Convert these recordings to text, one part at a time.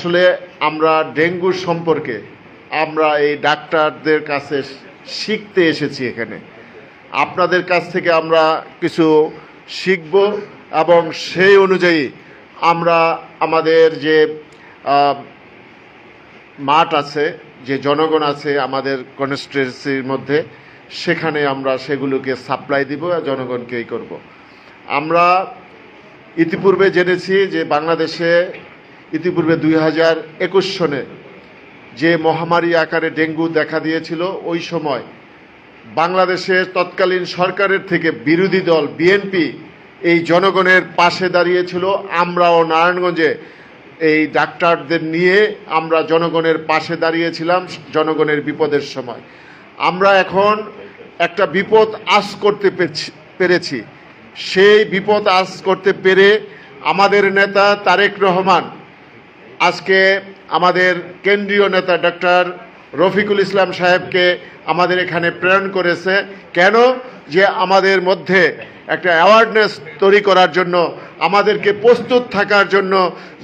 আসলে আমরা ডেঙ্গু সম্পর্কে আমরা এই ডাক্তারদের কাছে শিখতে এসেছি এখানে। আপনাদের কাছ থেকে আমরা কিছু শিখব এবং সেই অনুযায়ী আমরা আমাদের যে মাঠ আছে, যে জনগণ আছে আমাদের কনস্টিটুয়েন্সির মধ্যে, সেখানে আমরা সেগুলোকে সাপ্লাই দিব আর জনগণকে এই করব। আমরা ইতিপূর্বে জেনেছি যে বাংলাদেশে ইতিপূর্বে 2021 সনে যে মহামারী আকারে ডেঙ্গু দেখা দিয়েছিল, ওই সময় বাংলাদেশের তৎকালীন সরকারের থেকে বিরোধী দল বিএনপি এই জনগণের পাশে দাঁড়িয়েছিল। আমরাও নারায়ণগঞ্জে এই ডাক্তারদের নিয়ে আমরা জনগণের পাশে দাঁড়িয়েছিলাম জনগণের বিপদের সময়। আমরা এখন একটা বিপদ আঁচ করতে পেরেছি। সেই বিপদ আঁচ করতে পেরে আমাদের নেতা তারেক রহমান আজকে আমাদের কেন্দ্রীয় নেতা ডক্টর রফিকুল ইসলাম সাহেবকে আমাদের এখানে প্রেরণ করেছে। কেন? যে আমাদের মধ্যে একটা অ্যাওয়ারনেস তৈরি করার জন্য, আমাদেরকে প্রস্তুত থাকার জন্য,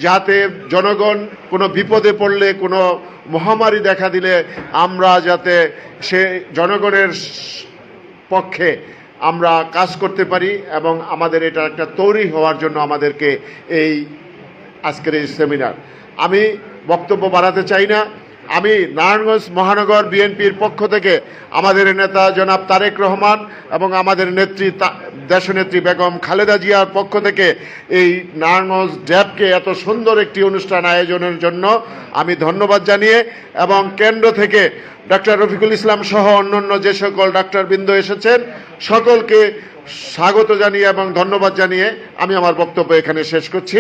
যাতে জনগণ কোনো বিপদে পড়লে, কোনো মহামারী দেখা দিলে আমরা যাতে সে জনগণের পক্ষে আমরা কাজ করতে পারি, এবং আমাদের এটা একটা তৈরি হওয়ার জন্য আমাদেরকে এই আজকের এই সেমিনার। আমি বক্তব্য বাড়াতে চাই না। আমি নারায়ণগঞ্জ মহানগর বিএনপির পক্ষ থেকে আমাদের নেতা জনাব তারেক রহমান এবং আমাদের নেত্রী দেশনেত্রী বেগম খালেদা জিয়ার পক্ষ থেকে এই নারায়ণগঞ্জ ড্যাবকে এত সুন্দর একটি অনুষ্ঠান আয়োজনের জন্য আমি ধন্যবাদ জানিয়ে, এবং কেন্দ্র থেকে ডক্টর রফিকুল ইসলাম সহ অন্যান্য যে সকল ডাক্তারবৃন্দ এসেছেন সকলকে স্বাগত জানিয়ে এবং ধন্যবাদ জানিয়ে আমি আমার বক্তব্য এখানে শেষ করছি।